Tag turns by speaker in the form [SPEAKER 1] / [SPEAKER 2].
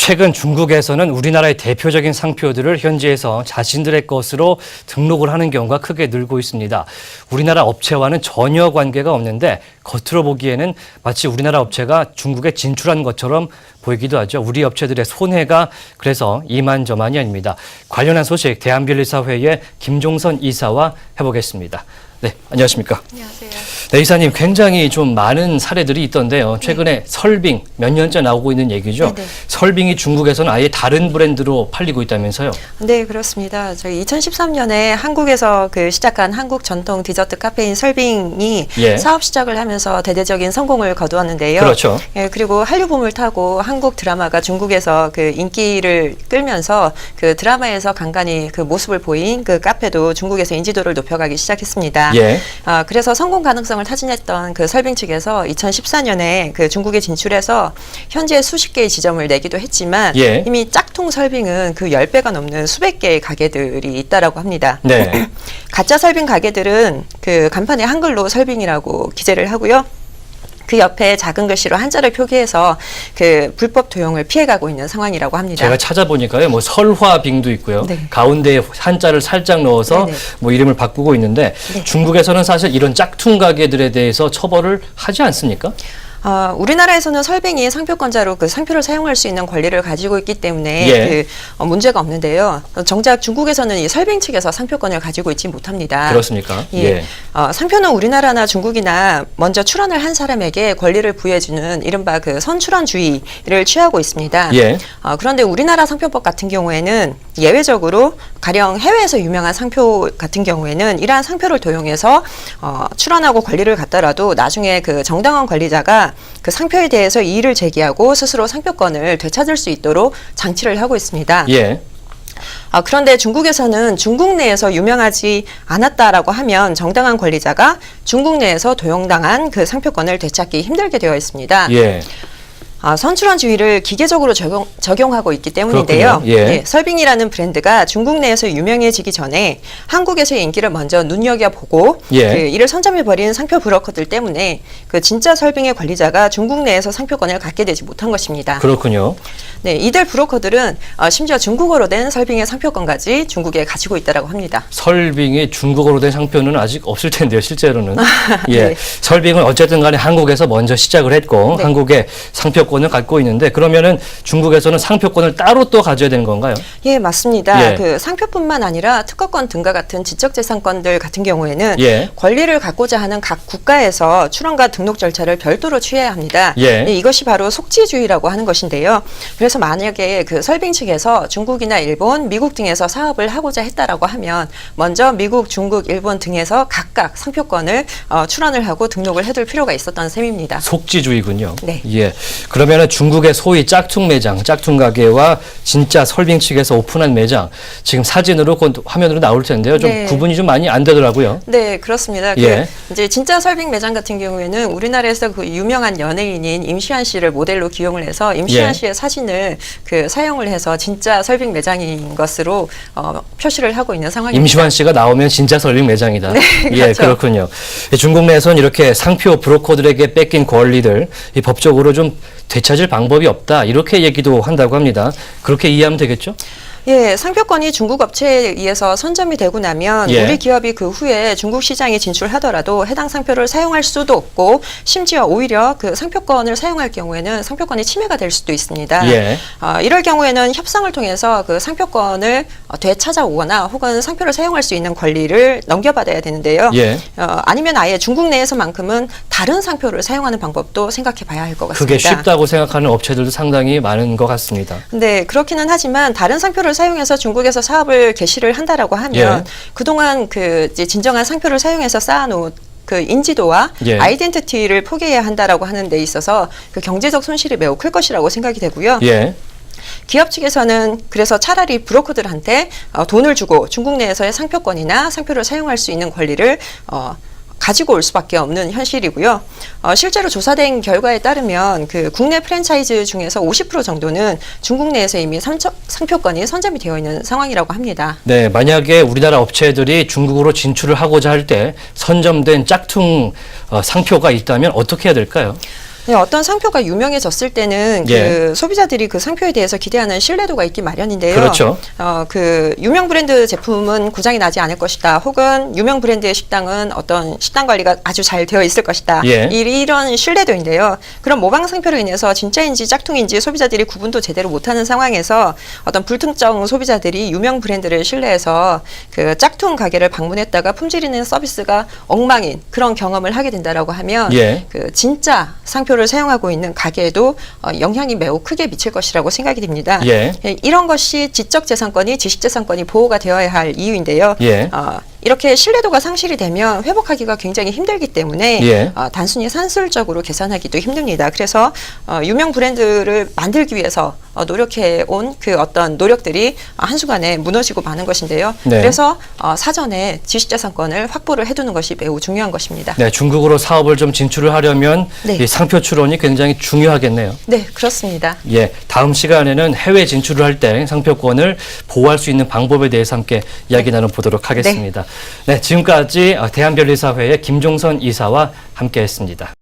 [SPEAKER 1] 최근 중국에서는 우리나라의 대표적인 상표들을 현지에서 자신들의 것으로 등록을 하는 경우가 크게 늘고 있습니다. 우리나라 업체와는 전혀 관계가 없는데 겉으로 보기에는 마치 우리나라 업체가 중국에 진출한 것처럼 보이기도 하죠. 우리 업체들의 손해가 그래서 이만저만이 아닙니다. 관련한 소식 대한변리사회의 김종선 이사와 해보겠습니다. 네, 안녕하십니까?
[SPEAKER 2] 안녕하세요.
[SPEAKER 1] 네, 이사님, 굉장히 좀 많은 사례들이 있던데요. 최근에 설빙, 몇 년째 나오고 있는 얘기죠.
[SPEAKER 2] 네네.
[SPEAKER 1] 설빙이 중국에서는 아예 다른 브랜드로 팔리고 있다면서요?
[SPEAKER 2] 네, 그렇습니다. 저희 2013년에 한국에서 시작한 한국 전통 디저트 카페인 설빙이
[SPEAKER 1] 예.
[SPEAKER 2] 사업 시작을 하면서 대대적인 성공을 거두었는데요.
[SPEAKER 1] 그렇죠.
[SPEAKER 2] 예, 그리고 한류 붐을 타고 한국 드라마가 중국에서 인기를 끌면서 드라마에서 간간히 모습을 보인 카페도 중국에서 인지도를 높여가기 시작했습니다.
[SPEAKER 1] 예.
[SPEAKER 2] 그래서 성공 가능성을 타진했던 설빙 측에서 2014년에 중국에 진출해서 현재 수십 개의 지점을 내기도 했지만
[SPEAKER 1] 예.
[SPEAKER 2] 이미 짝퉁 설빙은 10배가 넘는 수백 개의 가게들이 있다라고 합니다.
[SPEAKER 1] 네.
[SPEAKER 2] 가짜 설빙 가게들은 간판에 한글로 설빙이라고 기재를 하고요. 그 옆에 작은 글씨로 한자를 표기해서 불법 도용을 피해가고 있는 상황이라고 합니다.
[SPEAKER 1] 제가 찾아보니까요, 뭐 설화빙도 있고요.
[SPEAKER 2] 네.
[SPEAKER 1] 가운데에 한자를 살짝 넣어서
[SPEAKER 2] 네네.
[SPEAKER 1] 뭐 이름을 바꾸고 있는데
[SPEAKER 2] 네.
[SPEAKER 1] 중국에서는 사실 이런 짝퉁 가게들에 대해서 처벌을 하지 않습니까?
[SPEAKER 2] 우리나라에서는 설빙이 상표권자로 상표를 사용할 수 있는 권리를 가지고 있기 때문에
[SPEAKER 1] 예.
[SPEAKER 2] 문제가 없는데요. 정작 중국에서는 이 설빙 측에서 상표권을 가지고 있지 못합니다.
[SPEAKER 1] 그렇습니까?
[SPEAKER 2] 예. 상표는 우리나라나 중국이나 먼저 출원을 한 사람에게 권리를 부여해주는 이른바 선출원주의를 취하고 있습니다.
[SPEAKER 1] 예.
[SPEAKER 2] 그런데 우리나라 상표법 같은 경우에는 예외적으로 가령 해외에서 유명한 상표 같은 경우에는 이러한 상표를 도용해서 출원하고 권리를 갖더라도 나중에 정당한 관리자가 상표에 대해서 이의를 제기하고 스스로 상표권을 되찾을 수 있도록 장치를 하고 있습니다.
[SPEAKER 1] 예.
[SPEAKER 2] 그런데 중국에서는 중국 내에서 유명하지 않았다라고 하면 정당한 권리자가 중국 내에서 도용당한 상표권을 되찾기 힘들게 되어 있습니다.
[SPEAKER 1] 예.
[SPEAKER 2] 선출원주의를 기계적으로 적용하고 있기 때문인데요.
[SPEAKER 1] 예.
[SPEAKER 2] 네, 설빙이라는 브랜드가 중국 내에서 유명해지기 전에 한국에서의 인기를 먼저 눈여겨보고
[SPEAKER 1] 예.
[SPEAKER 2] 이를 선점해버린 상표 브로커들 때문에 진짜 설빙의 관리자가 중국 내에서 상표권을 갖게 되지 못한 것입니다.
[SPEAKER 1] 그렇군요.
[SPEAKER 2] 네, 이들 브로커들은 심지어 중국어로 된 설빙의 상표권까지 중국에 가지고 있다고 합니다.
[SPEAKER 1] 설빙이 중국어로 된 상표는 아직 없을 텐데요, 실제로는. 예.
[SPEAKER 2] 네.
[SPEAKER 1] 설빙은 어쨌든 간에 한국에서 먼저 시작을 했고
[SPEAKER 2] 네.
[SPEAKER 1] 한국의 상표권을 갖고 있는데 그러면은 중국에서는 상표권을 따로 또 가져야 되는 건가요?
[SPEAKER 2] 예, 맞습니다.
[SPEAKER 1] 예.
[SPEAKER 2] 상표뿐만 아니라 특허권 등과 같은 지적재산권들 같은 경우에는
[SPEAKER 1] 예.
[SPEAKER 2] 권리를 갖고자 하는 각 국가에서 출원과 등록 절차를 별도로 취해야 합니다.
[SPEAKER 1] 예.
[SPEAKER 2] 이것이 바로 속지주의라고 하는 것인데요. 그래서 만약에 설빙 측에서 중국이나 일본, 미국 등에서 사업을 하고자 했다라고 하면 먼저 미국, 중국, 일본 등에서 각각 상표권을 출원을 하고 등록을 해둘 필요가 있었던 셈입니다.
[SPEAKER 1] 속지주의군요.
[SPEAKER 2] 네.
[SPEAKER 1] 예. 그러면은 중국의 소위 짝퉁 매장, 짝퉁 가게와 진짜 설빙 측에서 오픈한 매장, 지금 사진으로 화면으로 나올 텐데요. 좀
[SPEAKER 2] 네.
[SPEAKER 1] 구분이 좀 많이 안 되더라고요.
[SPEAKER 2] 네, 그렇습니다.
[SPEAKER 1] 예.
[SPEAKER 2] 이제 진짜 설빙 매장 같은 경우에는 우리나라에서 유명한 연예인인 임시완 씨를 모델로 기용을 해서 임시완
[SPEAKER 1] 예.
[SPEAKER 2] 씨의 사진을 사용을 해서 진짜 설빙 매장인 것으로 표시를 하고 있는 상황입니다.
[SPEAKER 1] 임시완 씨가 나오면 진짜 설빙 매장이다.
[SPEAKER 2] 네,
[SPEAKER 1] 예,
[SPEAKER 2] 그렇죠.
[SPEAKER 1] 그렇군요. 중국 내에서는 이렇게 상표 브로커들에게 뺏긴 권리들 이 법적으로 좀 되찾을 방법이 없다. 이렇게 얘기도 한다고 합니다. 그렇게 이해하면 되겠죠?
[SPEAKER 2] 예, 상표권이 중국 업체에 의해서 선점이 되고 나면
[SPEAKER 1] 예.
[SPEAKER 2] 우리 기업이 그 후에 중국 시장에 진출하더라도 해당 상표를 사용할 수도 없고 심지어 오히려 상표권을 사용할 경우에는 상표권이 침해가 될 수도 있습니다.
[SPEAKER 1] 예.
[SPEAKER 2] 이럴 경우에는 협상을 통해서 상표권을 되찾아오거나 혹은 상표를 사용할 수 있는 권리를 넘겨받아야 되는데요.
[SPEAKER 1] 예.
[SPEAKER 2] 아니면 아예 중국 내에서만큼은 다른 상표를 사용하는 방법도 생각해 봐야 할 것 같습니다.
[SPEAKER 1] 그게 쉽다고 생각하는 업체들도 상당히 많은 것 같습니다.
[SPEAKER 2] 네, 그렇기는 하지만 다른 상표를 사용해서 중국에서 사업을 개시를 한다라고 하면
[SPEAKER 1] 예.
[SPEAKER 2] 그동안 이제 진정한 상표를 사용해서 쌓아놓은 인지도와
[SPEAKER 1] 예.
[SPEAKER 2] 아이덴티티를 포기해야 한다라고 하는 데 있어서 경제적 손실이 매우 클 것이라고 생각이 되고요.
[SPEAKER 1] 예.
[SPEAKER 2] 기업 측에서는 그래서 차라리 브로커들한테 돈을 주고 중국 내에서의 상표권이나 상표를 사용할 수 있는 권리를 가지고 올 수밖에 없는 현실이고요. 실제로 조사된 결과에 따르면 국내 프랜차이즈 중에서 50% 정도는 중국 내에서 이미 상표권이 선점이 되어 있는 상황이라고 합니다.
[SPEAKER 1] 네, 만약에 우리나라 업체들이 중국으로 진출을 하고자 할 때 선점된 짝퉁 상표가 있다면 어떻게 해야 될까요?
[SPEAKER 2] 네, 어떤 상표가 유명해졌을 때는
[SPEAKER 1] 예.
[SPEAKER 2] 그 소비자들이 그 상표에 대해서 기대하는 신뢰도가 있기 마련인데요.
[SPEAKER 1] 그렇죠.
[SPEAKER 2] 그 유명 브랜드 제품은 고장이 나지 않을 것이다. 혹은 유명 브랜드의 식당은 어떤 식당 관리가 아주 잘 되어 있을 것이다.
[SPEAKER 1] 예.
[SPEAKER 2] 이런 신뢰도인데요. 그런 모방 상표로 인해서 진짜인지 짝퉁인지 소비자들이 구분도 제대로 못하는 상황에서 어떤 불특정 소비자들이 유명 브랜드를 신뢰해서 그 짝퉁 가게를 방문했다가 품질 있는 서비스가 엉망인 그런 경험을 하게 된다라고 하면
[SPEAKER 1] 예.
[SPEAKER 2] 그 진짜 상표를 사용하고 있는 가게에도 영향이 매우 크게 미칠 것이라고 생각이 됩니다.
[SPEAKER 1] 예.
[SPEAKER 2] 이런 것이 지적재산권이 지식재산권이 보호가 되어야 할 이유인데요.
[SPEAKER 1] 예.
[SPEAKER 2] 이렇게 신뢰도가 상실이 되면 회복하기가 굉장히 힘들기 때문에
[SPEAKER 1] 예.
[SPEAKER 2] 단순히 산술적으로 계산하기도 힘듭니다. 그래서 유명 브랜드를 만들기 위해서 노력해온 그 어떤 노력들이 한순간에 무너지고 마는 것인데요.
[SPEAKER 1] 네.
[SPEAKER 2] 그래서 사전에 지식재산권을 확보를 해두는 것이 매우 중요한 것입니다.
[SPEAKER 1] 네, 중국으로 사업을 좀 진출을 하려면
[SPEAKER 2] 네.
[SPEAKER 1] 이 상표 출원이 굉장히 중요하겠네요.
[SPEAKER 2] 네, 그렇습니다.
[SPEAKER 1] 예, 다음 시간에는 해외 진출을 할 때 상표권을 보호할 수 있는 방법에 대해서 함께 이야기 나눠보도록 하겠습니다. 네, 지금까지 대한변리사회의 김종선 이사와 함께했습니다.